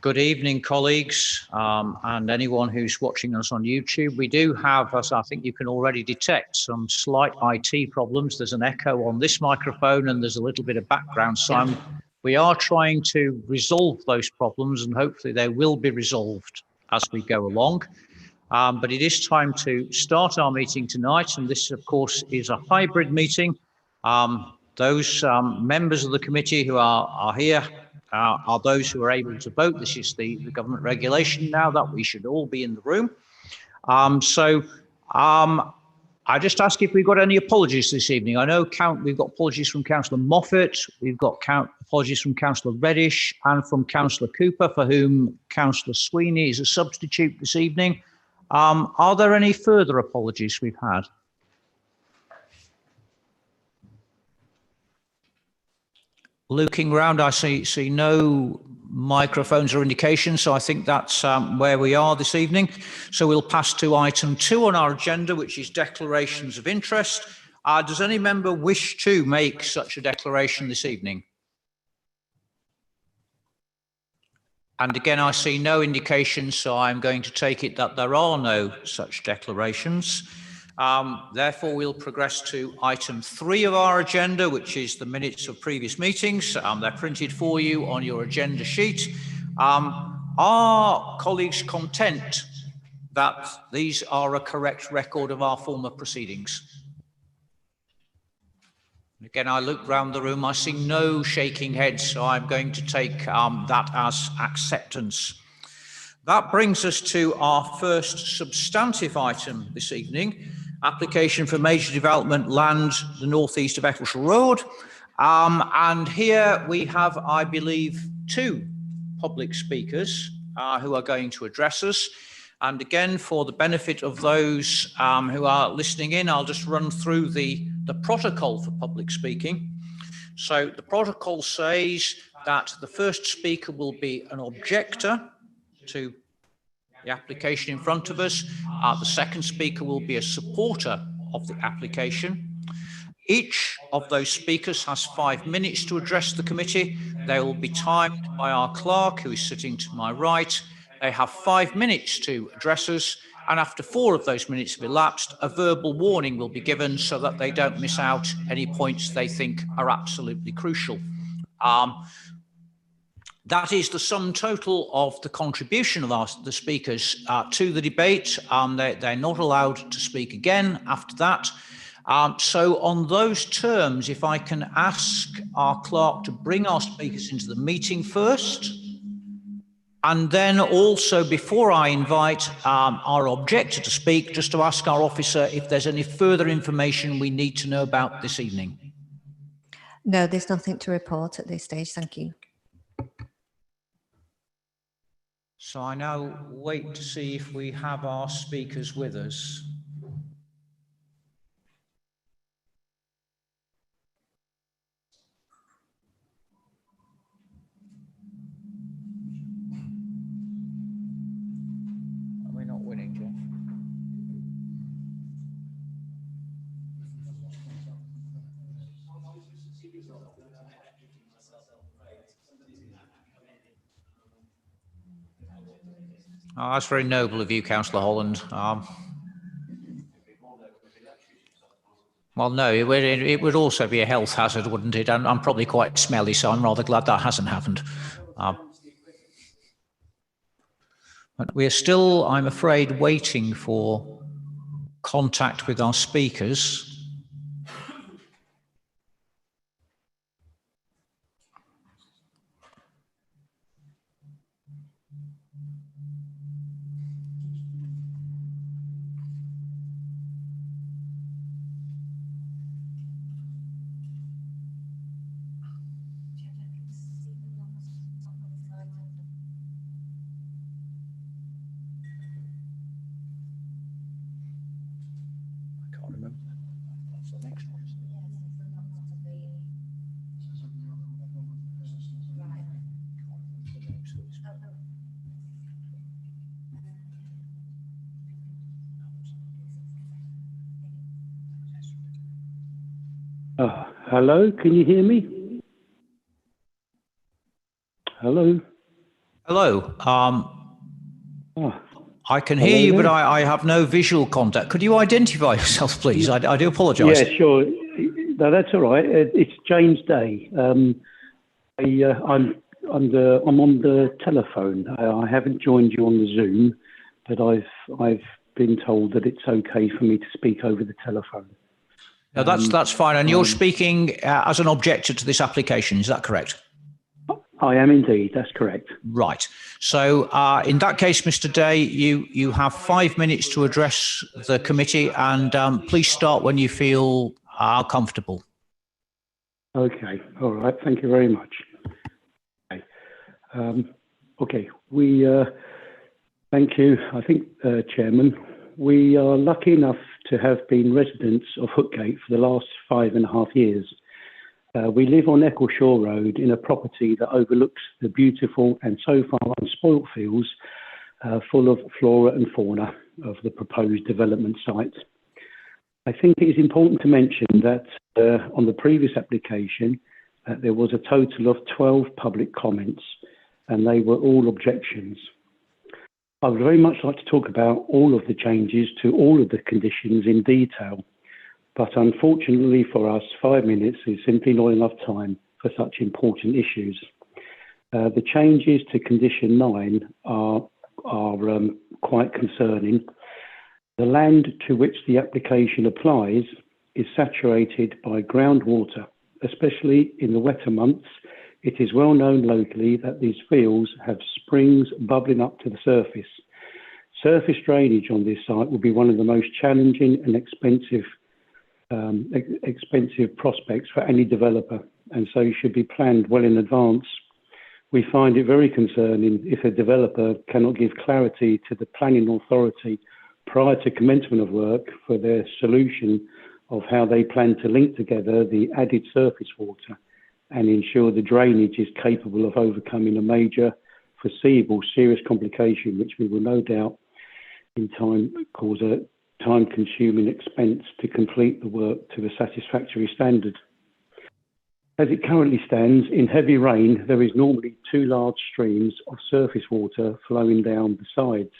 Good evening, colleagues, and anyone who's watching us on YouTube. We do have, as I think you can already detect, some slight IT problems. There's an echo on this microphone and there's a little bit of background sound. We are trying to resolve those problems and hopefully they will be resolved as we go along. But it is time to start our meeting tonight, and this, of course, is a hybrid meeting. Those members of the committee who are here are those who are able to vote. This is the government regulation now that we should all be in the room. I just ask if we've got any apologies this evening. I know we've got apologies from Councillor Moffat, we've got apologies from Councillor Reddish and from Councillor Cooper, for whom Councillor Sweeney is a substitute this evening. Are there any further apologies we've had? Looking around, I see no microphones or indications, so I think that's where we are this evening. So we'll pass to item 2 on our agenda, which is declarations of interest. Does any member wish to make such a declaration this evening? And again, I see no indications, so I'm going to take it that there are no such declarations. Therefore, we'll progress to item 3 of our agenda, which is the minutes of previous meetings. They're printed for you on your agenda sheet. Are colleagues content that these are a correct record of our former proceedings? Again, I look round the room, I see no shaking heads, so I'm going to take that as acceptance. That brings us to our first substantive item this evening, application for major development land, the northeast of Eccleshall Road. And here we have, I believe, 2 public speakers who are going to address us. And again, for the benefit of those who are listening in, I'll just run through the protocol for public speaking. So the protocol says that the first speaker will be an objector to the application in front of us. The second speaker will be a supporter of the application. Each of those speakers has 5 minutes to address the committee. They will be timed by our clerk, who is sitting to my right. They have 5 minutes to address us, and after 4 of those minutes have elapsed, a verbal warning will be given so that they don't miss out any points they think are absolutely crucial. That is the sum total of the contribution of the speakers to the debate. They're not allowed to speak again after that. So on those terms, if I can ask our clerk to bring our speakers into the meeting first, and then also, before I invite our objector to speak, just to ask our officer if there's any further information we need to know about this evening. No, there's nothing to report at this stage. Thank you. So I now wait to see if we have our speakers with us. We're not winning, Jeff. Oh, that's very noble of you, Councillor Holland. Well, no, it would also be a health hazard, wouldn't it? I'm probably quite smelly, so I'm rather glad that hasn't happened. But we're still, I'm afraid, waiting for contact with our speakers. Hello, can you hear me? Hello? Hello. Ah, I can hello hear you, but there. I have no visual contact. Could you identify yourself, please? I do apologise. Yeah, sure. No, that's all right. It's James Day. I'm on the telephone. I haven't joined you on the Zoom, but I've been told that it's okay for me to speak over the telephone. No, that's fine. And you're speaking as an objector to this application. Is that correct? I am indeed. That's correct. Right. So in that case, Mr. Day, you have 5 minutes to address the committee, and please start when you feel comfortable. Okay. All right. Thank you very much. Okay. Okay. Thank you. I think, Chairman, we are lucky enough to have been residents of Hookgate for the last 5.5 years. We live on Eccleshaw Road in a property that overlooks the beautiful and so far unspoilt fields full of flora and fauna of the proposed development site. I think it is important to mention that on the previous application, there was a total of 12 public comments, and they were all objections. I would very much like to talk about all of the changes to all of the conditions in detail, but unfortunately for us, 5 minutes is simply not enough time for such important issues. The changes to condition 9 are quite concerning. The land to which the application applies is saturated by groundwater, especially in the wetter months. It is well known locally that these fields have springs bubbling up to the surface. Surface drainage on this site will be one of the most challenging and expensive prospects for any developer, and so should be planned well in advance. We find it very concerning if a developer cannot give clarity to the planning authority prior to commencement of work for their solution of how they plan to link together the added surface water and ensure the drainage is capable of overcoming a major foreseeable serious complication, which we will no doubt in time cause a time-consuming expense to complete the work to a satisfactory standard. As it currently stands, in heavy rain, there is normally 2 large streams of surface water flowing down the sides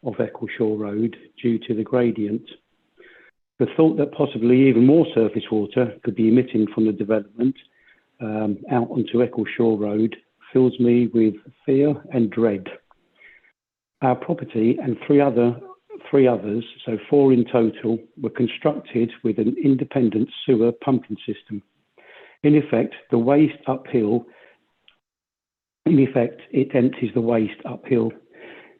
of Eccleshaw Road due to the gradient. The thought that possibly even more surface water could be emitting from the development out onto Eccleshaw Road fills me with fear and dread. Our property and three others, so 4 in total, were constructed with an independent sewer pumping system. In effect, it empties the waste uphill.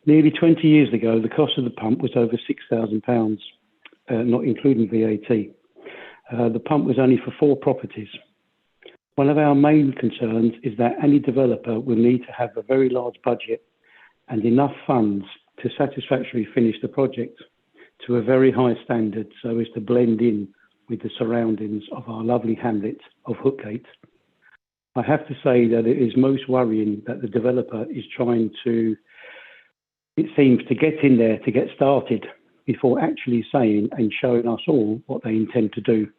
Nearly 20 years ago, the cost of the pump was over £6,000, not including VAT. The pump was only for 4 properties. One of our main concerns is that any developer will need to have a very large budget and enough funds to satisfactorily finish the project to a very high standard so as to blend in with the surroundings of our lovely hamlet of Hookgate. I have to say that it is most worrying that the developer is trying to, it seems, to get in there to get started before actually saying and showing us all what they intend to do.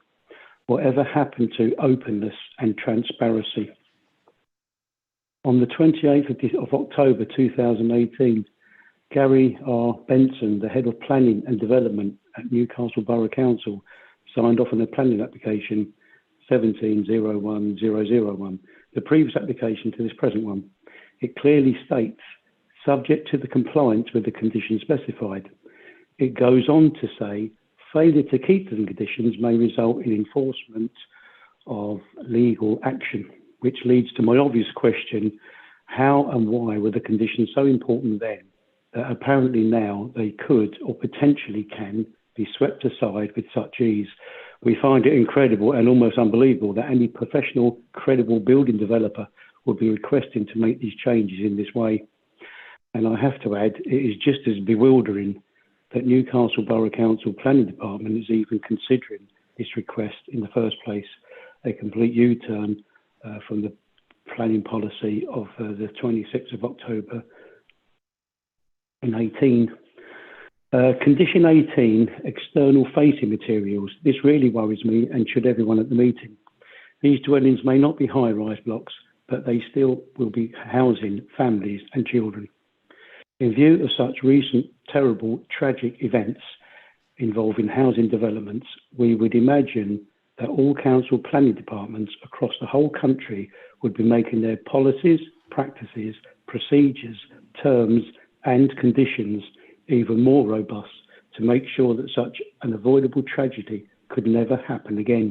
Whatever happened to openness and transparency? On the 28th of October 2018, Gary R. Benson, the Head of Planning and Development at Newcastle Borough Council, signed off on the planning application 1701001, the previous application to this present one. It clearly states, subject to the compliance with the conditions specified. It goes on to say, failure to keep the conditions may result in enforcement of legal action, which leads to my obvious question, how and why were the conditions so important then that apparently now they could or potentially can be swept aside with such ease? We find it incredible and almost unbelievable that any professional, credible building developer would be requesting to make these changes in this way. And I have to add, it is just as bewildering that Newcastle Borough Council Planning Department is even considering this request in the first place, a complete U-turn from the planning policy of the 26th of October in 18. Condition 18, external facing materials. This really worries me and should everyone at the meeting. These dwellings may not be high-rise blocks, but they still will be housing families and children. In view of such recent terrible, tragic events involving housing developments, we would imagine that all council planning departments across the whole country would be making their policies, practices, procedures, terms and conditions even more robust to make sure that such an avoidable tragedy could never happen again.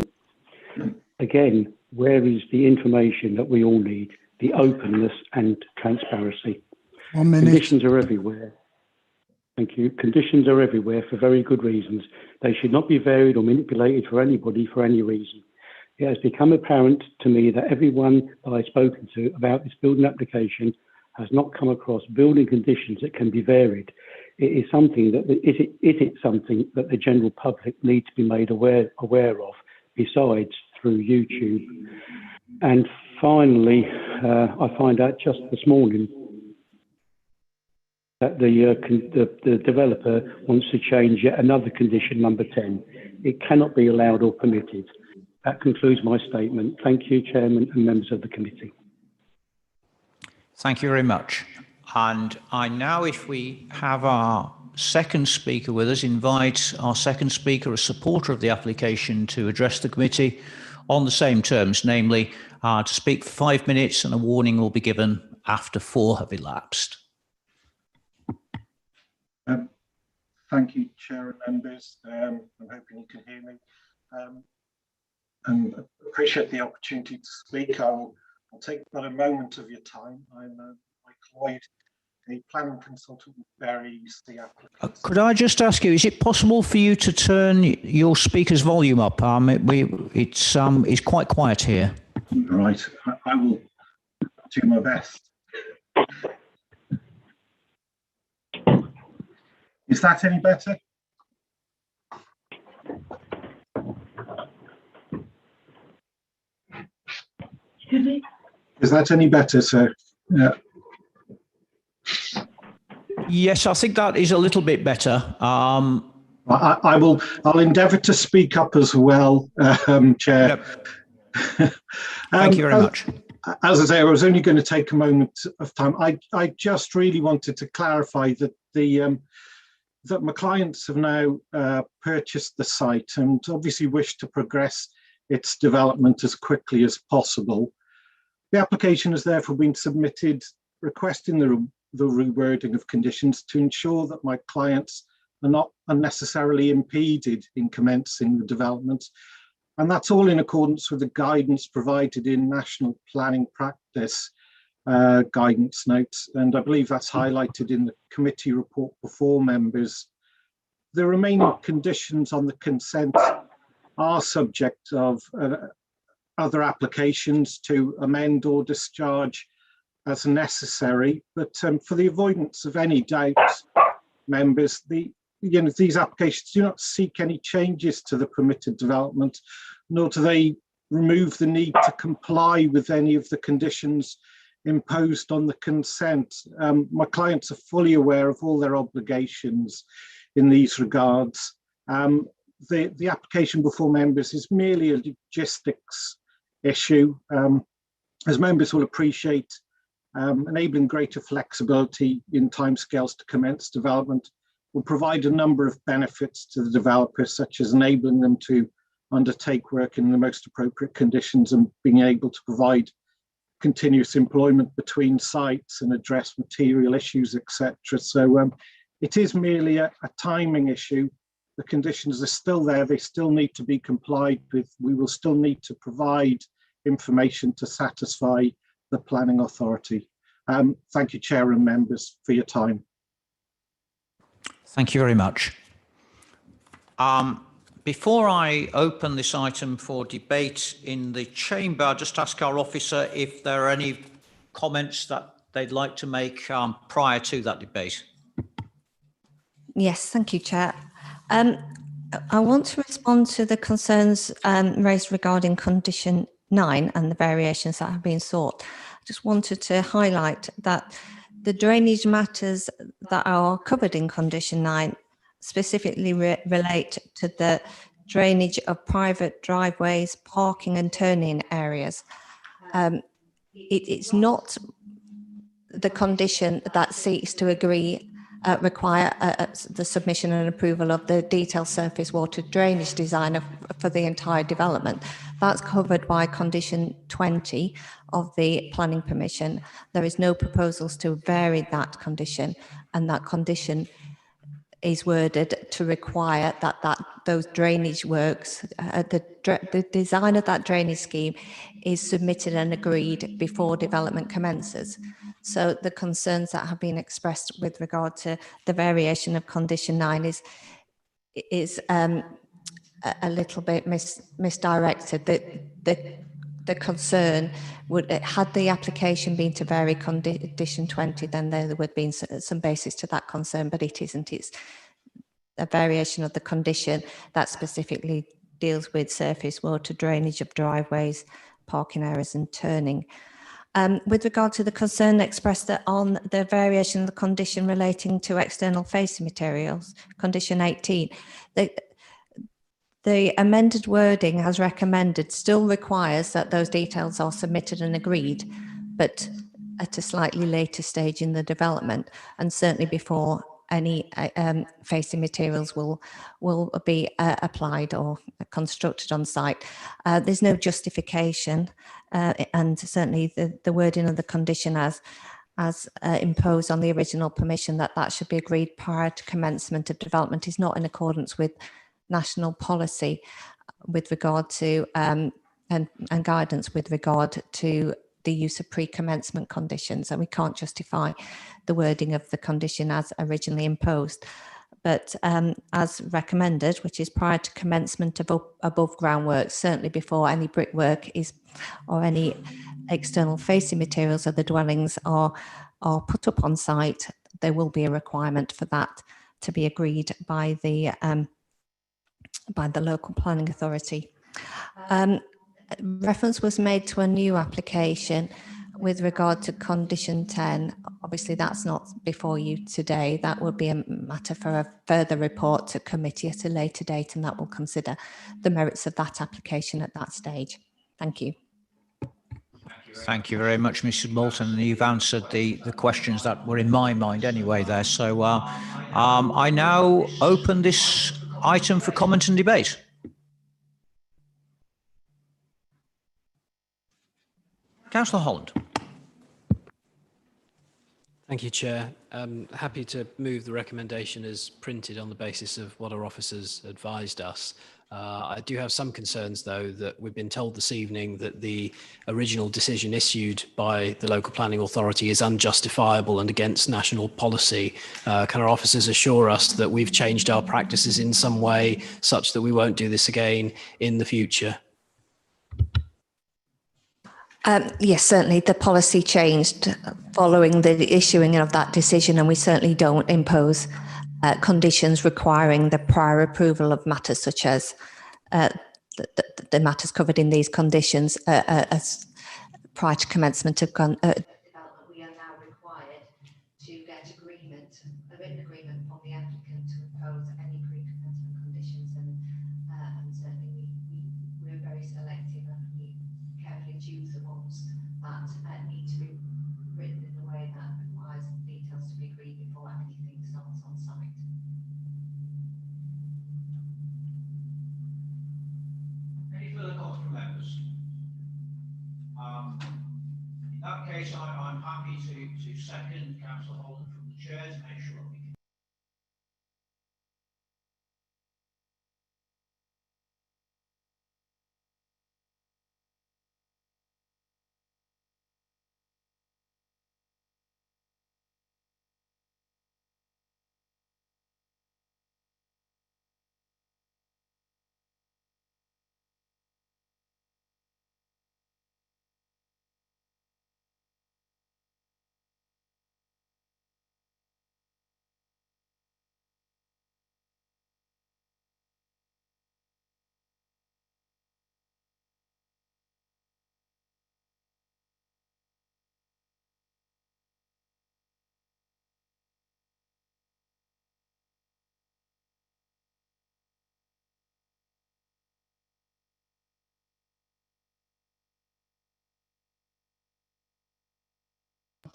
Again, where is the information that we all need, the openness and transparency? 1 minute. Conditions are everywhere. Thank you. Conditions are everywhere for very good reasons. They should not be varied or manipulated for anybody for any reason. It has become apparent to me that everyone that I've spoken to about this building application has not come across building conditions that can be varied. It is something that is it something that the general public need to be made aware of, besides through YouTube? And finally, I find out just this morning that the developer wants to change yet another condition, number 10. It cannot be allowed or permitted. That concludes my statement. Thank you, Chairman and members of the committee. Thank you very much. And I now, if we have our second speaker with us, invite our second speaker, a supporter of the application, to address the committee on the same terms, namely to speak for 5 minutes, and a warning will be given after 4 have elapsed. Thank you, Chair and members. I'm hoping you can hear me. And appreciate the opportunity to speak. I'll take but a moment of your time. I'm Mike Lloyd, a planning consultant with Berry's the applicant. Could I just ask you, is it possible for you to turn your speaker's volume up? It's quite quiet here. Right, I will do my best. Is that any better? Is that any better, sir? Yeah. Yes, I think that is a little bit better. I'll endeavour to speak up as well, Chair. Yep. Thank you very much. As I say, I was only going to take a moment of time. I just really wanted to clarify that that my clients have now purchased the site and obviously wish to progress its development as quickly as possible. The application has therefore been submitted requesting the rewording of conditions to ensure that my clients are not unnecessarily impeded in commencing the development. And that's all in accordance with the guidance provided in National Planning Practice guidance notes. And I believe that's highlighted in the committee report before members. The remaining conditions on the consent are subject of other applications to amend or discharge as necessary, but for the avoidance of any doubt, members, these applications do not seek any changes to the permitted development, nor do they remove the need to comply with any of the conditions imposed on the consent. My clients are fully aware of all their obligations in these regards. The application before members is merely a logistics issue. As members will appreciate, enabling greater flexibility in timescales to commence development will provide a number of benefits to the developers, such as enabling them to undertake work in the most appropriate conditions and being able to provide continuous employment between sites and address material issues, etc. So it is merely a timing issue. The conditions are still there. They still need to be complied with. We will still need to provide information to satisfy the planning authority. Thank you, Chair and members, for your time. Thank you very much. Before I open this item for debate in the chamber, I'll just ask our officer if there are any comments that they'd like to make prior to that debate. Yes, thank you, Chair. I want to respond to the concerns raised regarding condition 9 and the variations that have been sought. I just wanted to highlight that the drainage matters that are covered in condition 9 specifically relate to the drainage of private driveways, parking and turning areas. it's not the condition that seeks to agree require the submission and approval of the detailed surface water drainage design for the entire development. That's covered by condition 20 of the planning permission. There is no proposals to vary that condition, and that condition is worded to require that those drainage works, the design of that drainage scheme is submitted and agreed before development commences. So the concerns that have been expressed with regard to the variation of condition 9 is a little bit misdirected. The concern would, had the application been to vary condition 20, then there would have been some basis to that concern, but it isn't. It's a variation of the condition that specifically deals with surface water drainage of driveways, parking areas and turning. With regard to the concern expressed on the variation of the condition relating to external facing materials, condition 18, the amended wording as recommended still requires that those details are submitted and agreed, but at a slightly later stage in the development, and certainly before any facing materials will be applied or constructed on site. There's no justification, and certainly the wording of the condition as imposed on the original permission that should be agreed prior to commencement of development is not in accordance with national policy with regard to and guidance with regard to the use of pre-commencement conditions, and we can't justify the wording of the condition as originally imposed. But as recommended, which is prior to commencement of above ground works, certainly before any brickwork is or any external facing materials of the dwellings are put up on site, there will be a requirement for that to be agreed by the local planning authority. Reference was made to a new application with regard to condition 10. Obviously that's not before you today. That will be a matter for a further report to committee at a later date, and that will consider the merits of that application at that stage. Thank you. Thank you very much, Mrs. Moulton. You've answered the questions that were in my mind anyway there. So I now open this item for comment and debate. Councillor Holland. Thank you, Chair. Happy to move the recommendation as printed on the basis of what our officers advised us. I do have some concerns, though, that we've been told this evening that the original decision issued by the local planning authority is unjustifiable and against national policy. Can our officers assure us that we've changed our practices in some way such that we won't do this again in the future? Yes, certainly the policy changed following the issuing of that decision, and we certainly don't impose conditions requiring the prior approval of matters such as the matters covered in these conditions as prior to commencement of development. We are now required to get a written agreement from the applicant to impose any pre-commencement conditions, and certainly we're very selective and we carefully choose the ones that need to be written in a way that requires details to be agreed before anything starts on site. Any further comments from members? In that case, I'm happy to second Councillor Holden from the chair to make sure we can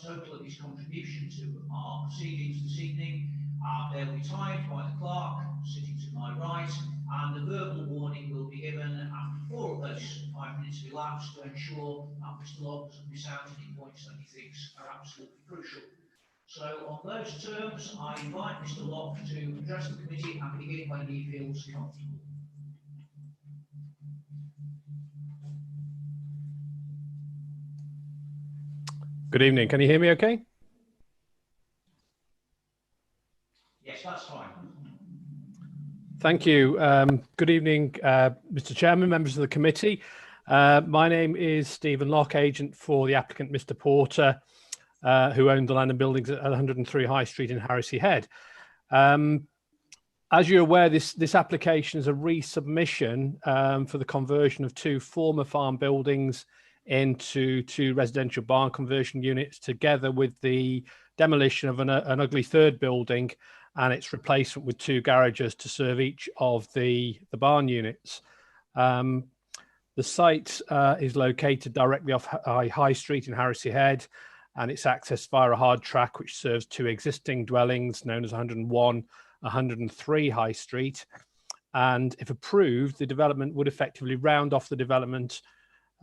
total of his contribution to our proceedings this evening. They'll be timed by the clerk sitting to my right, and the verbal warning will be given after 4 of those 5 minutes have elapsed to ensure that Mr. Locke doesn't miss out any points that he thinks are absolutely crucial. So on those terms, I invite Mr. Locke to address the committee and begin when he feels comfortable. Good evening. Can you hear me okay? Yes, that's fine. Thank you. Good evening, Mr. Chairman, members of the committee. My name is Stephen Locke, agent for the applicant, Mr. Porter, who owned the land and buildings at 103 High Street in Harrisey Head. As you're aware, this application is a resubmission for the conversion of 2 former farm buildings into 2 residential barn conversion units, together with the demolition of an ugly 3rd building and its replacement with 2 garages to serve each of the barn units. The site is located directly off High Street in Harrisey Head, and it's accessed via a hard track which serves 2 existing dwellings known as 101, 103 High Street. And if approved, the development would effectively round off the development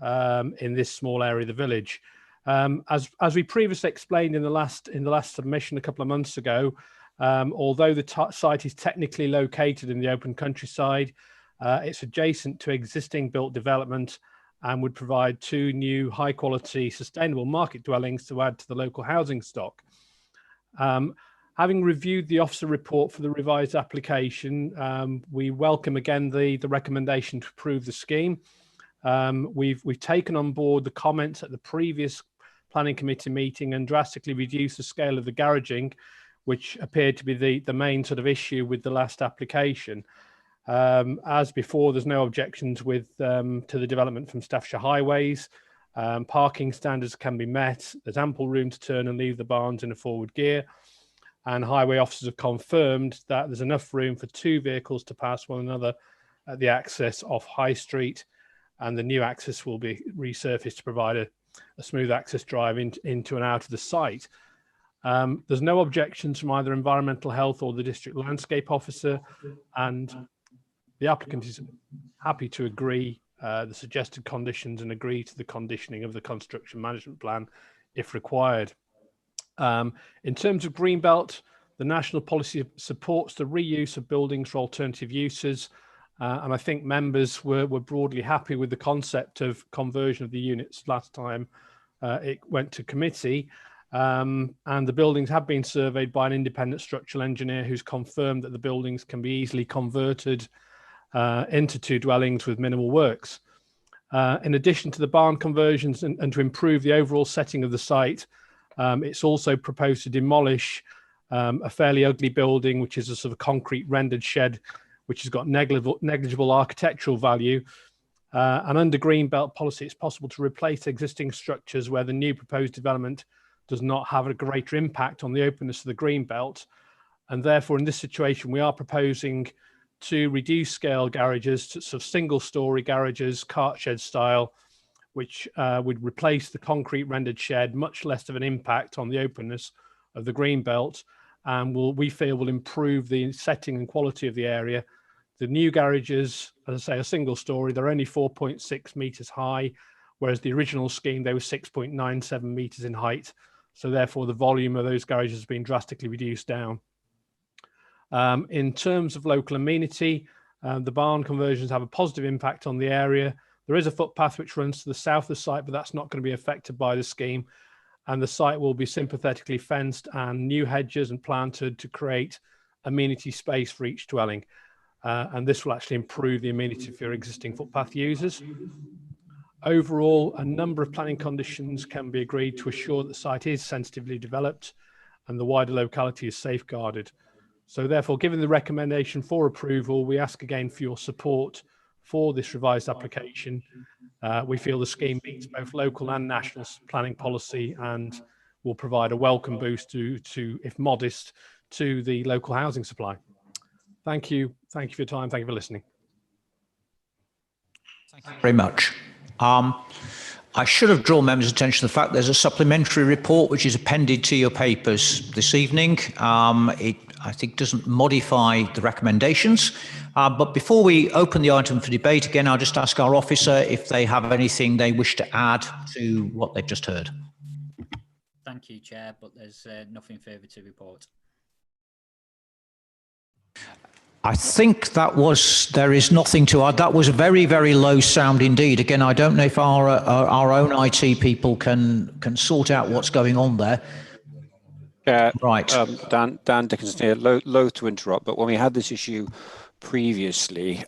in this small area of the village. As we previously explained in the last submission a couple of months ago, although the site is technically located in the open countryside, it's adjacent to existing built development and would provide 2 new high quality sustainable market dwellings to add to the local housing stock. Having reviewed the officer report for the revised application, we welcome again the recommendation to approve the scheme. We've taken on board the comments at the previous planning committee meeting and drastically reduced the scale of the garaging, which appeared to be the main sort of issue with the last application. As before, there's no objections to the development from Staffordshire Highways. Parking standards can be met. There's ample room to turn and leave the barns in a forward gear. And highway officers have confirmed that there's enough room for 2 vehicles to pass one another at the access off High Street, and the new access will be resurfaced to provide a smooth access drive into and out of the site. There's no objections from either environmental health or the district landscape officer, and the applicant is happy to agree the suggested conditions and agree to the conditioning of the construction management plan if required. In terms of Greenbelt, the national policy supports the reuse of buildings for alternative uses, and I think members were broadly happy with the concept of conversion of the units last time it went to committee. And the buildings have been surveyed by an independent structural engineer who's confirmed that the buildings can be easily converted into 2 dwellings with minimal works. In addition to the barn conversions and to improve the overall setting of the site, it's also proposed to demolish a fairly ugly building, which is a sort of concrete rendered shed, which has got negligible architectural value. And under Greenbelt policy, it's possible to replace existing structures where the new proposed development does not have a greater impact on the openness of the Greenbelt. And therefore, in this situation, we are proposing to reduce scale garages to sort of single-storey garages, cart shed style, which would replace the concrete rendered shed, much less of an impact on the openness of the Greenbelt, and we feel will improve the setting and quality of the area. The new garages, as I say, are single story. They're only 4.6 meters high, whereas the original scheme, they were 6.97 meters in height. So therefore, the volume of those garages has been drastically reduced down. In terms of local amenity, the barn conversions have a positive impact on the area. There is a footpath which runs to the south of the site, but that's not going to be affected by the scheme. And the site will be sympathetically fenced and new hedges and planted to create amenity space for each dwelling. And this will actually improve the amenity for your existing footpath users. Overall, a number of planning conditions can be agreed to assure that the site is sensitively developed and the wider locality is safeguarded. So therefore, given the recommendation for approval, we ask again for your support for this revised application. We feel the scheme meets both local and national planning policy and will provide a welcome boost to, if modest, to the local housing supply. Thank you. Thank you for your time. Thank you for listening. Thank you very much. I should have drawn members' attention to the fact there's a supplementary report which is appended to your papers this evening. It, I think, doesn't modify the recommendations. But before we open the item for debate, again, I'll just ask our officer if they have anything they wish to add to what they've just heard. Thank you, Chair, but there's nothing further to report. I think there is nothing to add. That was very, very low sound indeed. Again, I don't know if our own IT people can sort out what's going on there. Right. Dan Dickinson here, loath to interrupt, but when we had this issue previously,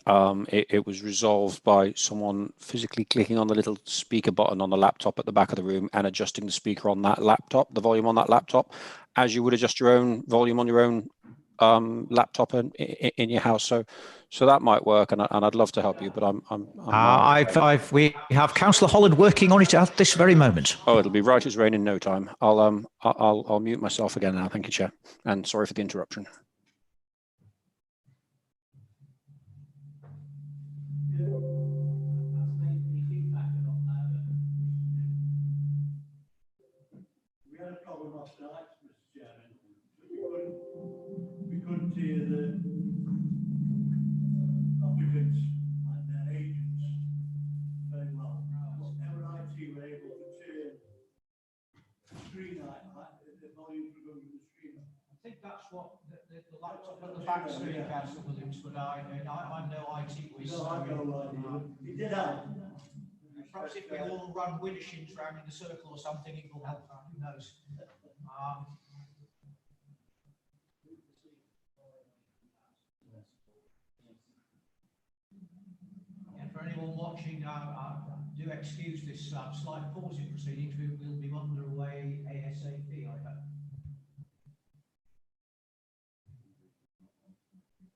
it was resolved by someone physically clicking on the little speaker button on the laptop at the back of the room and adjusting the speaker on that laptop, the volume on that laptop, as you would adjust your own volume on your own laptop in your house. So that might work, and I'd love to help you, but we have Councillor Holland working on it at this very moment. Oh, it'll be right as rain in no time. I'll mute myself again now. Thank you, Chair, and sorry for the interruption. We had a problem last night, Mr. Chairman. We couldn't hear the applicants and their agents very well. Our IT were able to turn the screen the volume from going to the screen. I think that's what the laptop at the back screen, Councillor Williams, but I'm no IT whiz. No, I know, it did help. Perhaps if we all run Winnishins round in a circle or something, it will help. Who knows? And for anyone watching, do excuse this slight pause in proceedings. We'll be underway ASAP, I hope.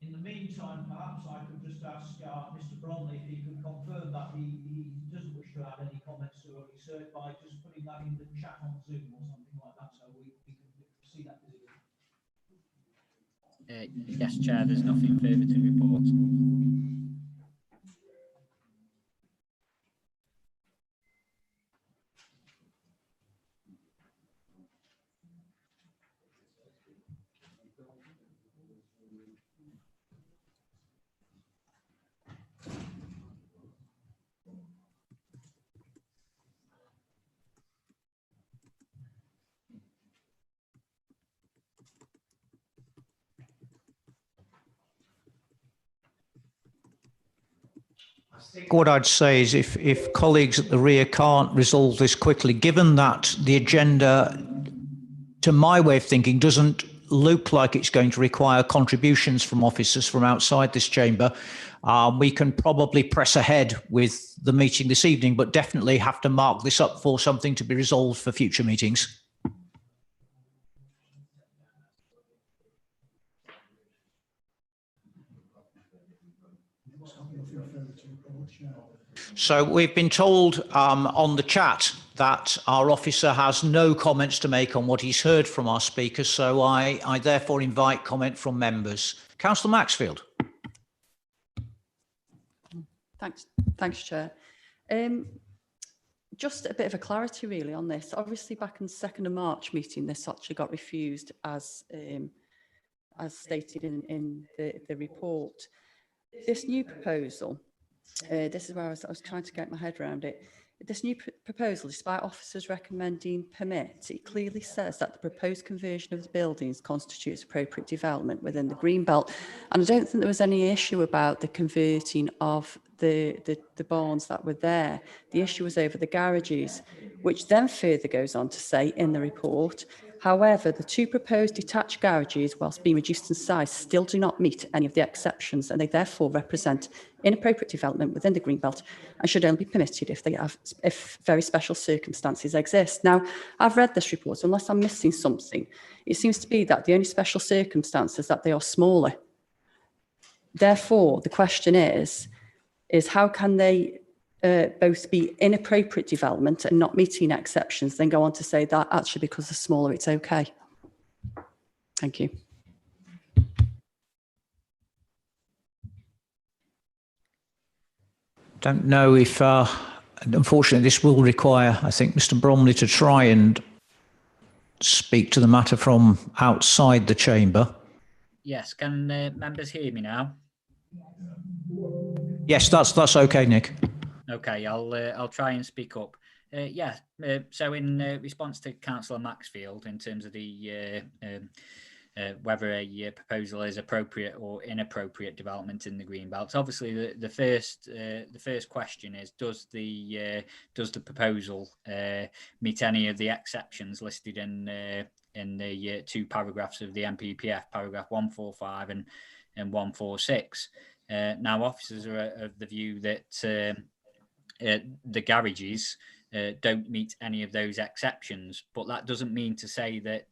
In the meantime, perhaps I could just ask Mr. Bromley if he could confirm that he doesn't wish to add any comments to what he said by just putting that in the chat on Zoom or something like that, so we can see that visibly. Yes, Chair, there's nothing further to report. What I'd say is if colleagues at the rear can't resolve this quickly, given that the agenda, to my way of thinking, doesn't look like it's going to require contributions from officers from outside this chamber, we can probably press ahead with the meeting this evening, but definitely have to mark this up for something to be resolved for future meetings. So we've been told on the chat that our officer has no comments to make on what he's heard from our speakers, so I therefore invite comment from members. Councillor Maxfield. Thanks, Chair. Just a bit of a clarity really on this. Obviously back in the 2nd of March meeting, this actually got refused as stated in the report. This new proposal, this is where I was trying to get my head around it. This new proposal, despite officers recommending permit, it clearly says that the proposed conversion of the buildings constitutes appropriate development within the green belt. And I don't think there was any issue about the converting of the barns that were there. The issue was over the garages, which then further goes on to say in the report, however, the two proposed detached garages, whilst being reduced in size, still do not meet any of the exceptions, and they therefore represent inappropriate development within the greenbelt and should only be permitted if very special circumstances exist. Now, I've read this report, so unless I'm missing something, it seems to be that the only special circumstance is that they are smaller. Therefore, the question is how can they both be inappropriate development and not meeting exceptions, then go on to say that actually because they're smaller, it's okay. Thank you. Don't know if And unfortunately, this will require, I think, Mr. Bromley to try and speak to the matter from outside the chamber. Yes, can members hear me now? Yes, that's okay, Nick. Okay, I'll try and speak up. So in response to Councillor Maxfield, in terms of the whether a proposal is appropriate or inappropriate development in the green belts, obviously the first question is, does the proposal meet any of the exceptions listed in the two paragraphs of the NPPF, paragraph 145 and 146? Now, officers are of the view that the garages don't meet any of those exceptions, but that doesn't mean to say that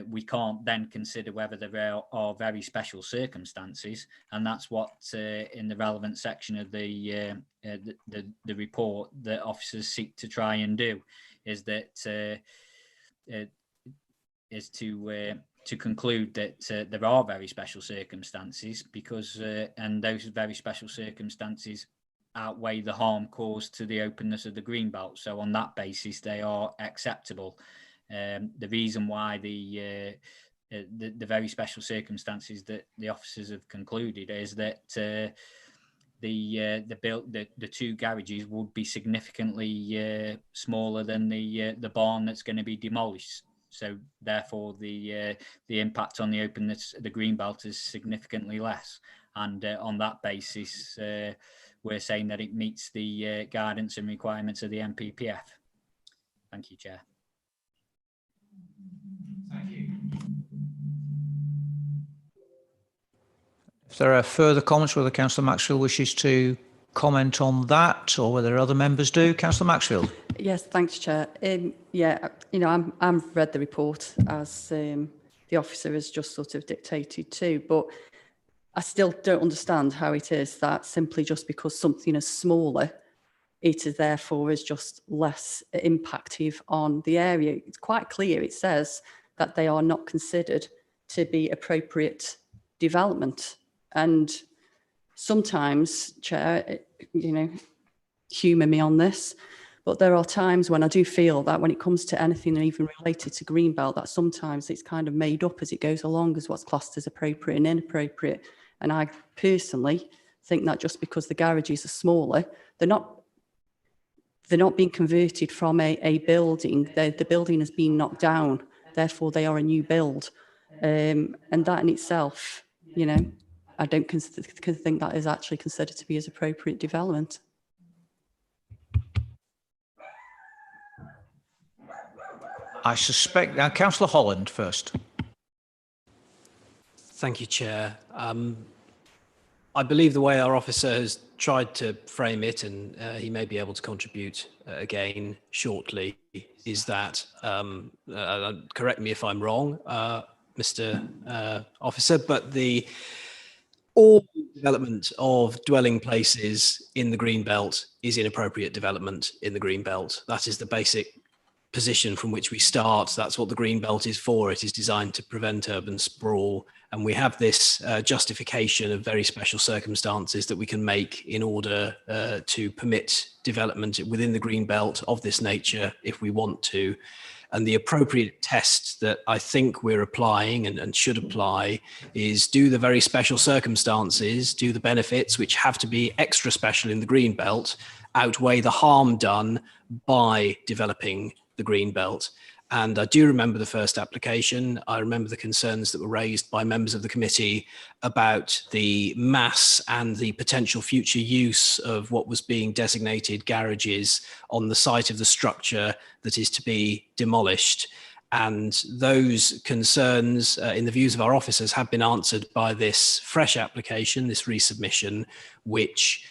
we can't then consider whether there are very special circumstances, and that's what in the relevant section of the report that officers seek to try and do, is that is to conclude that there are very special circumstances, because and those very special circumstances outweigh the harm caused to the openness of the green belt. So on that basis, they are acceptable. The reason why the very special circumstances that the officers have concluded is that the two garages would be significantly smaller than the barn that's going to be demolished. So therefore, the impact on the openness of the green belt is significantly less. And on that basis, we're saying that it meets the guidance and requirements of the NPPF. Thank you, Chair. Thank you. If there are further comments, whether Councillor Maxfield wishes to comment on that, or whether other members do. Councillor Maxfield. Yes, thanks, Chair. I've read the report as the officer has just sort of dictated to, but I still don't understand how it is that simply just because something is smaller, it is therefore is just less impactive on the area. It's quite clear. It says that they are not considered to be appropriate development. And sometimes, Chair, humour me on this, but there are times when I do feel that when it comes to anything even related to Greenbelt, that sometimes it's kind of made up as it goes along as what's classed as appropriate and inappropriate. And I personally think that just because the garages are smaller, they're not being converted from a building. The building has been knocked down, therefore they are a new build. And that in itself, I don't think that is actually considered to be as appropriate development. I suspect now, Councillor Holland first. Thank you, Chair. I believe the way our officer has tried to frame it, and he may be able to contribute again shortly, is that, correct me if I'm wrong, Mr. Officer, but all development of dwelling places in the Greenbelt is inappropriate development in the Greenbelt. That is the basic position from which we start. That's what the Greenbelt is for. It is designed to prevent urban sprawl. And we have this justification of very special circumstances that we can make in order to permit development within the Greenbelt of this nature if we want to. And the appropriate test that I think we're applying and should apply is, do the very special circumstances, do the benefits which have to be extra special in the Greenbelt outweigh the harm done by developing the Greenbelt? And I do remember the first application. I remember the concerns that were raised by members of the committee about the mass and the potential future use of what was being designated garages on the site of the structure that is to be demolished. And those concerns, in the views of our officers, have been answered by this fresh application, this resubmission, which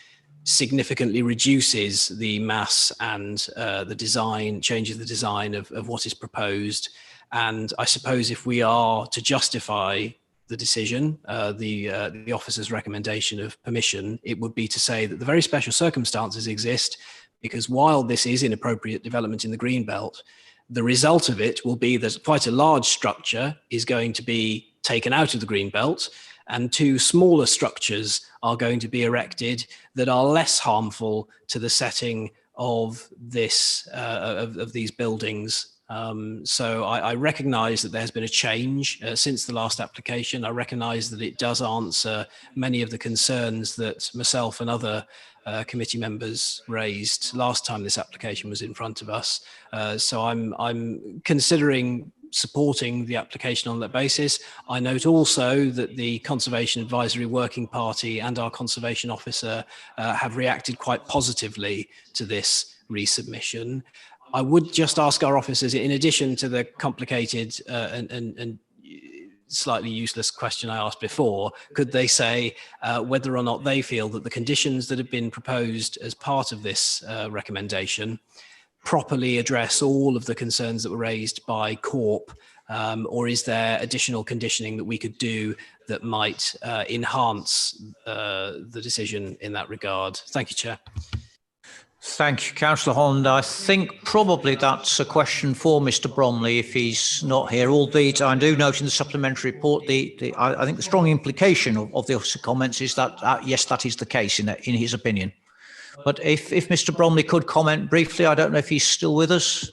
significantly reduces the mass and the design, changes the design of what is proposed. And I suppose if we are to justify the decision, the officer's recommendation of permission, it would be to say that the very special circumstances exist because while this is inappropriate development in the Greenbelt, the result of it will be that quite a large structure is going to be taken out of the Greenbelt, and 2 smaller structures are going to be erected that are less harmful to the setting of this of these buildings. So I recognise that there's been a change since the last application. I recognise that it does answer many of the concerns that myself and other committee members raised last time this application was in front of us. So I'm considering supporting the application on that basis. I note also that the Conservation Advisory Working Party and our Conservation Officer have reacted quite positively to this resubmission. I would just ask our officers, in addition to the complicated and slightly useless question I asked before, could they say whether or not they feel that the conditions that have been proposed as part of this recommendation properly address all of the concerns that were raised by Corp, or is there additional conditioning that we could do that might enhance the decision in that regard? Thank you, Chair. Thank you, Councillor Holland. I think probably that's a question for Mr Bromley if he's not here, albeit I do note in the supplementary report I think the strong implication of the officer comments is that yes, that is the case in his opinion. But if Mr Bromley could comment briefly, I don't know if he's still with us.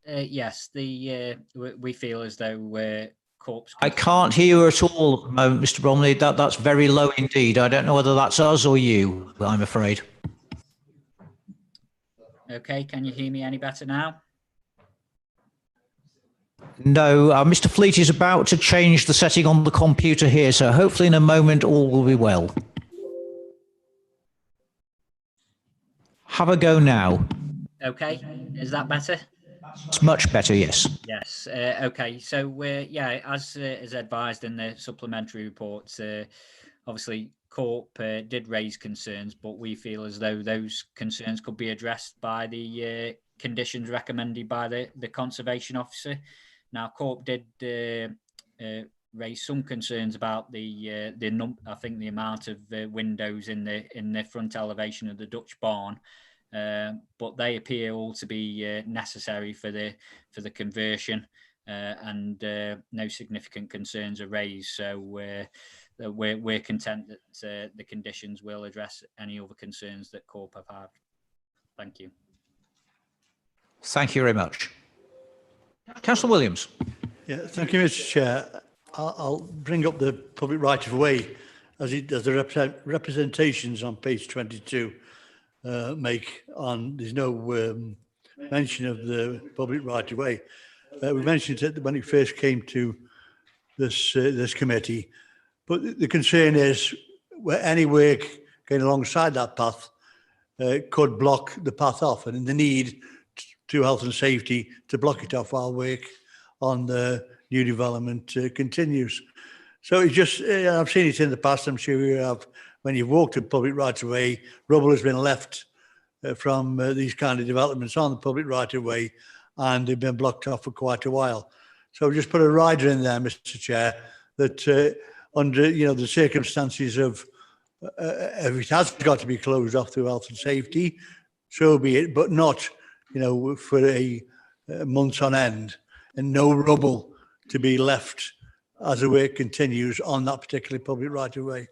Yes, we feel as though Corp's... I can't hear you at all, Mr Bromley. That's very low indeed. I don't know whether that's us or you, I'm afraid. Okay, can you hear me any better now? No, Mr Fleet is about to change the setting on the computer here, so hopefully in a moment all will be well. Have a go now. Okay, is that better? It's much better, yes. Yes. Okay. So yeah, as advised in the supplementary report, obviously Corp did raise concerns, but we feel as though those concerns could be addressed by the conditions recommended by the conservation officer. Now, Corp did raise some concerns about I think the amount of windows in the front elevation of the Dutch barn. But they appear all to be necessary for the conversion, and no significant concerns are raised. So we're content that the conditions will address any other concerns that Corp have had. Thank you. Thank you very much. Councillor Williams. Yeah, thank you, Mr. Chair. I'll bring up the public right of way as the representations on page 22. Make on there's no mention of the public right of way. We mentioned it when it first came to this committee, but the concern is where any work going alongside that path could block the path off, and the need to health and safety to block it off while work on the new development continues. So it's just I've seen it in the past. I'm sure you have. When you've walked a public right of way, rubble has been left from these kind of developments on the public right of way, and they've been blocked off for quite a while. So we just put a rider in there, Mr. Chair, that under the circumstances of if it has got to be closed off through health and safety, so be it, but not for a months on end, and no rubble to be left as the work continues on that particular public right of way.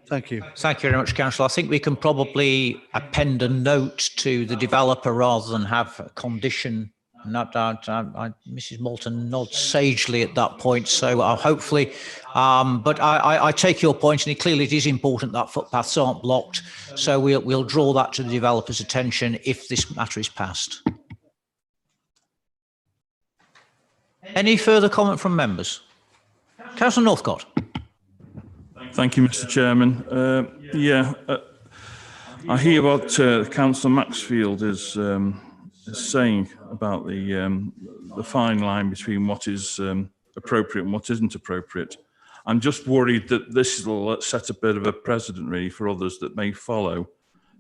Thank you. Thank you very much, Councillor. I think we can probably append a note to the developer rather than have a condition. Mrs. Moulton nods sagely at that point, so hopefully, but I take your point, and clearly it is important that footpaths aren't blocked, so we'll draw that to the developer's attention if this matter is passed. Any further comment from members? Councillor Northcott. Thank you, Mr. Chairman. I hear what Councillor Maxfield is saying about the fine line between what is appropriate and what isn't appropriate. I'm just worried that this will set a bit of a precedent really for others that may follow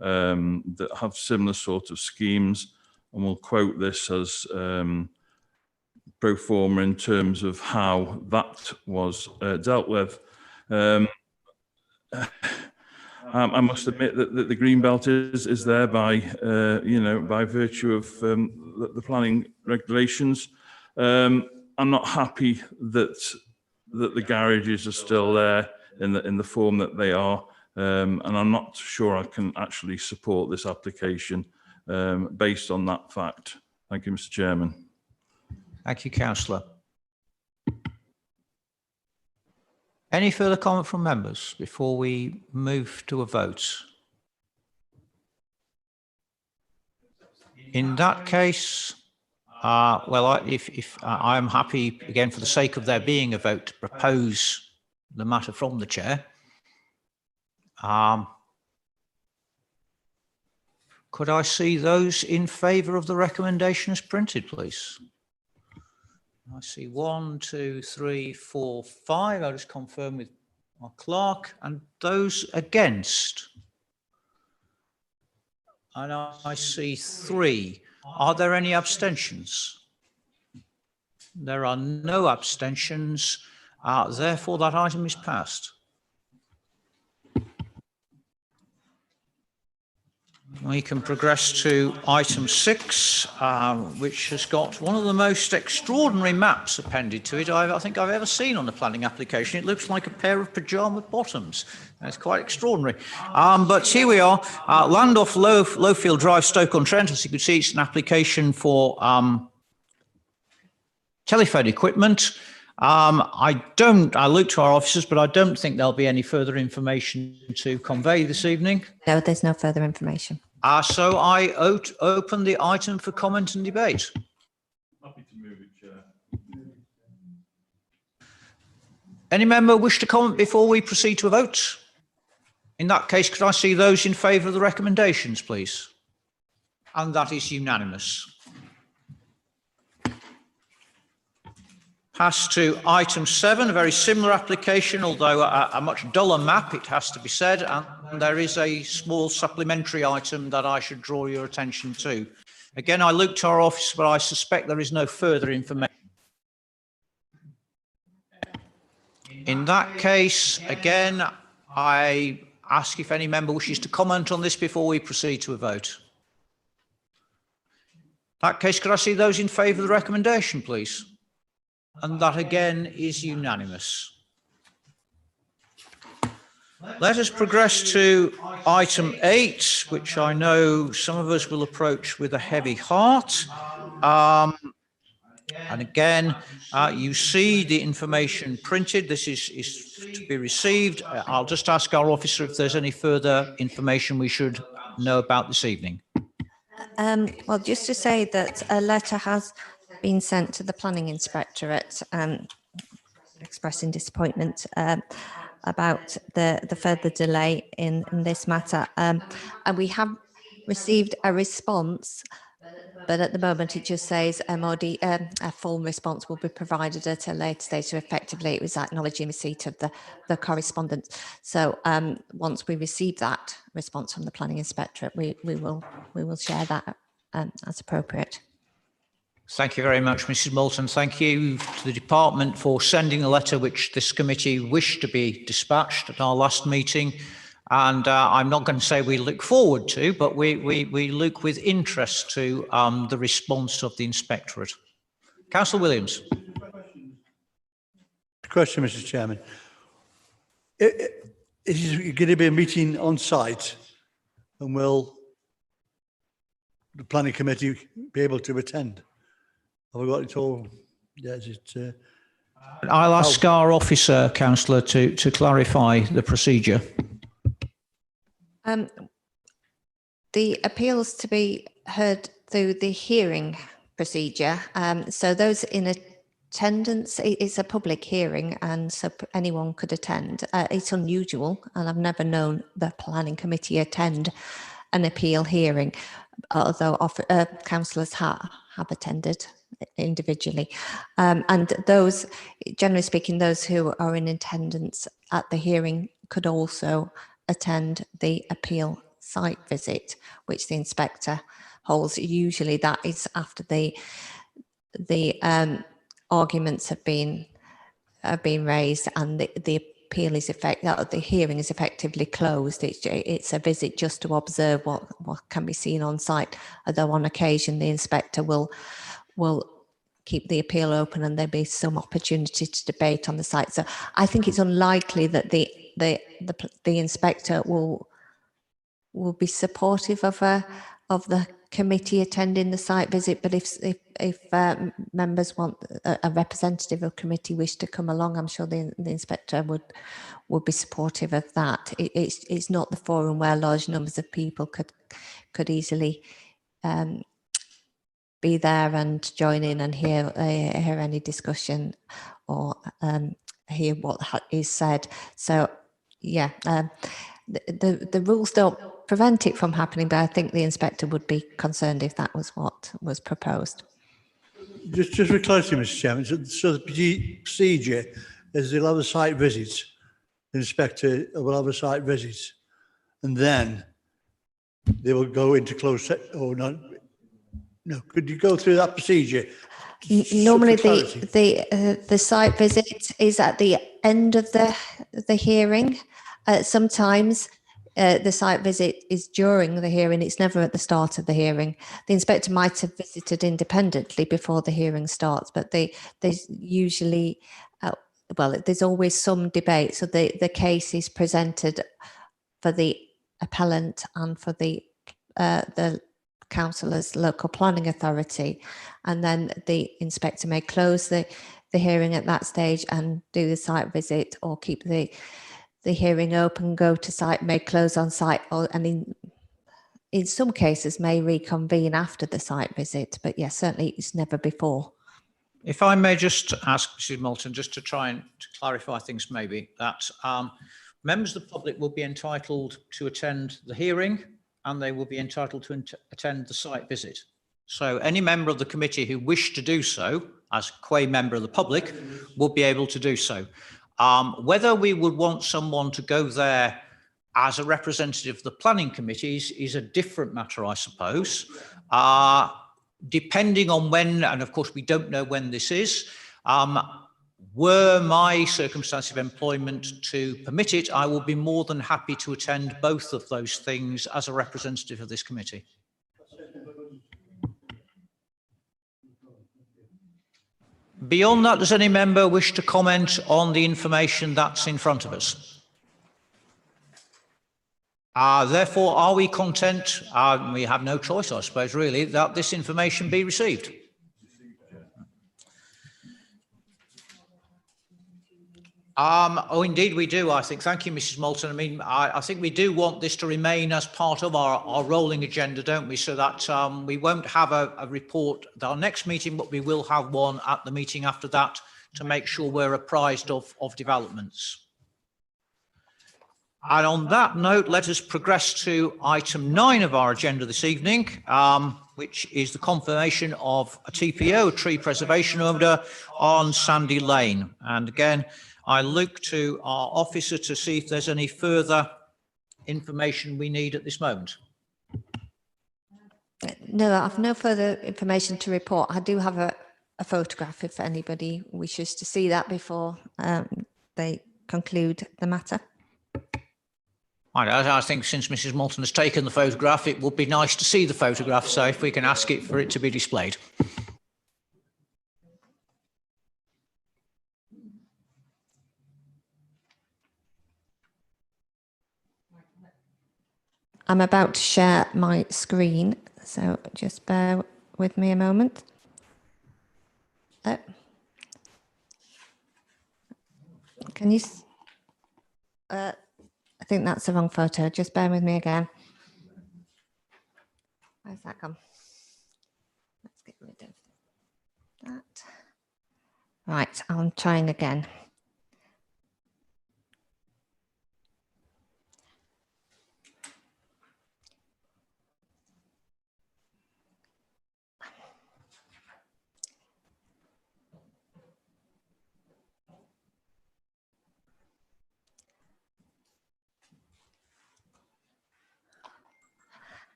that have similar sort of schemes, and we'll quote this as pro forma in terms of how that was dealt with. I must admit that the green belt is there by by virtue of the planning regulations. I'm not happy that that the garages are still there in the form that they are. And I'm not sure I can actually support this application based on that fact. Thank you, Mr. Chairman. Thank you, Councillor. Any further comment from members before we move to a vote? In that case, if I'm happy, again, for the sake of there being a vote, to propose the matter from the chair. Could I see those in favour of the recommendation as printed, please? I see 1, 2, 3, 4, 5. I'll just confirm with my clerk. And those against? And I see 3. Are there any abstentions? There are no abstentions. Therefore, that item is passed. We can progress to item 6, which has got one of the most extraordinary maps appended to it I think I've ever seen on a planning application. It looks like a pair of pyjama bottoms. It's quite extraordinary. But here we are, land off Lowfield Drive, Stoke-on-Trent. As you can see, it's an application for telephone equipment. I looked to our officers, but I don't think there'll be any further information to convey this evening. No, there's no further information. So I open the item for comment and debate. Happy to move it, Chair. Any member wish to comment before we proceed to a vote? In that case, could I see those in favour of the recommendations, please? And that is unanimous. Pass to item 7, a very similar application, although a much duller map, it has to be said, and there is a small supplementary item that I should draw your attention to. Again, I looked to our office, but I suspect there is no further information. In that case, again, I ask if any member wishes to comment on this before we proceed to a vote. In that case, could I see those in favour of the recommendation, please? And that again is unanimous. Let us progress to item 8, which I know some of us will approach with a heavy heart. And again, you see the information printed. This is to be received. I'll just ask our officer if there's any further information we should know about this evening. Well, just to say that a letter has been sent to the planning inspectorate expressing disappointment about the further delay in this matter. And we have received a response, but at the moment it just says MOD, a full response will be provided at a later stage. So effectively it was acknowledging receipt of the correspondence. So once we receive that response from the planning inspectorate, we will share that as appropriate. Thank you very much, Mrs. Moulton. Thank you to the department for sending a letter which this committee wished to be dispatched at our last meeting. And I'm not going to say we look forward to, but we look with interest to the response of the inspectorate. Councillor Williams. Question, Mr. Chairman. Is going to be a meeting on site, and will the planning committee be able to attend? Have I got it all? Yeah, is it? I'll ask our officer, councillor, to clarify the procedure. The appeals to be heard through the hearing procedure. So those in attendance, it's a public hearing, and so anyone could attend. It's unusual, and I've never known the planning committee attend an appeal hearing, although councillors have attended individually. And those, generally speaking, those who are in attendance at the hearing could also attend the appeal site visit, which the inspector holds. Usually that is after the arguments have been raised and the appeal is the hearing is effectively closed. It's a visit just to observe what can be seen on site, although on occasion the inspector will keep the appeal open and there'll be some opportunity to debate on the site. So I think it's unlikely that the inspector will be supportive of the committee attending the site visit. But if members want a representative of committee wish to come along, I'm sure the inspector would be supportive of that. It's not the forum where large numbers of people could easily be there and join in and hear any discussion or hear what is said. So yeah, the rules don't prevent it from happening, but I think the inspector would be concerned if that was what was proposed. Just for clarity, Mr. Chairman, so the procedure is they'll have a site visit, the inspector will have a site visit, and then they will go into closed or not. No, could you go through that procedure? Normally, the site visit is at the end of the hearing. Sometimes the site visit is during the hearing. It's never at the start of the hearing. The inspector might have visited independently before the hearing starts, but there's usually, there's always some debate. So the case is presented for the appellant and for the councillor's local planning authority, and then the inspector may close the hearing at that stage and do the site visit, or keep the hearing open, go to site, may close on site, and in some cases may reconvene after the site visit. But yes, certainly it's never before. If I may just ask Mrs. Moulton, just to try and clarify things, maybe that members of the public will be entitled to attend the hearing, and they will be entitled to attend the site visit. So any member of the committee who wished to do so, as qua member of the public, will be able to do so. Whether we would want someone to go there as a representative of the planning committees is a different matter, I suppose. Depending on when, and of course we don't know when this is, were my circumstance of employment to permit it, I will be more than happy to attend both of those things as a representative of this committee. Beyond that, does any member wish to comment on the information that's in front of us? Therefore, are we content, we have no choice, I suppose, really, that this information be received? Oh, indeed we do, I think. Thank you, Mrs. Moulton. I mean, I think we do want this to remain as part of our rolling agenda, don't we? So that we won't have a report at our next meeting, but we will have one at the meeting after that to make sure we're apprised of developments. And on that note, let us progress to item 9 of our agenda this evening, which is the confirmation of a TPO, a tree preservation order on Sandy Lane. And again, I look to our officer to see if there's any further information we need at this moment. No, I have no further information to report. I do have a photograph if anybody wishes to see that before they conclude the matter. I think since Mrs. Moulton has taken the photograph, it would be nice to see the photograph. So if we can ask it for it to be displayed. I'm about to share my screen, so just bear with me a moment. Can you? I think that's the wrong photo. Just bear with me again. Where's that gone? Let's get rid of that. Right, I'm trying again.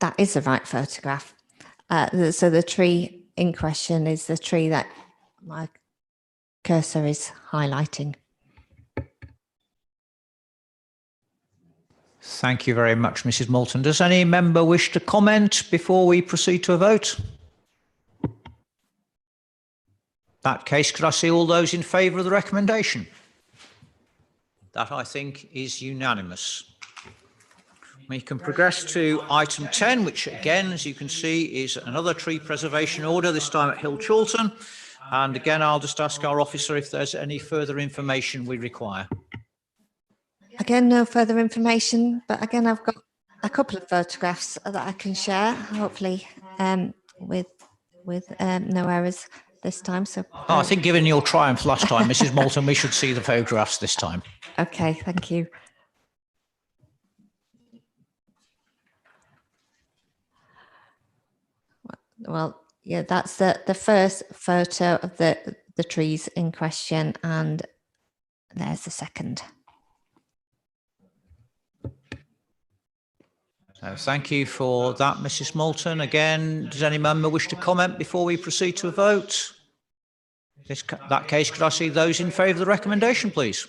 That is the right photograph. So the tree in question is the tree that my cursor is highlighting. Thank you very much, Mrs. Moulton. Does any member wish to comment before we proceed to a vote? that case, could I see all those in favour of the recommendation? That, I think, is unanimous. We can progress to item 10, which again, as you can see, is another tree preservation order, this time at Hill Chorlton. And again, I'll just ask our officer if there's any further information we require. Again, no further information, but again, I've got a couple of photographs that I can share, hopefully with no errors this time. So I think given your triumph last time, Mrs. Moulton, we should see the photographs this time. Okay, thank you. Well, yeah, that's the first photo of the trees in question, and there's the second. So thank you for that, Mrs. Moulton. Again, does any member wish to comment before we proceed to a vote? In that case, could I see those in favour of the recommendation, please?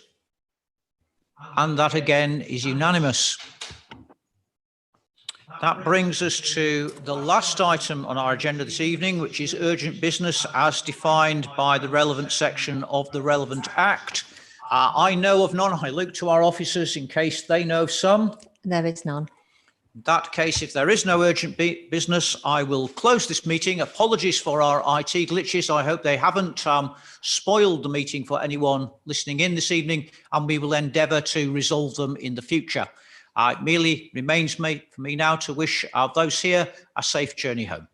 And that again is unanimous. That brings us to the last item on our agenda this evening, which is urgent business as defined by the relevant section of the relevant Act. I know of none. I look to our officers in case they know of some. There is none. In that case, if there is no urgent business, I will close this meeting. Apologies for our IT glitches. I hope they haven't spoiled the meeting for anyone listening in this evening, and we will endeavour to resolve them in the future. It merely remains for me now to wish those here a safe journey home.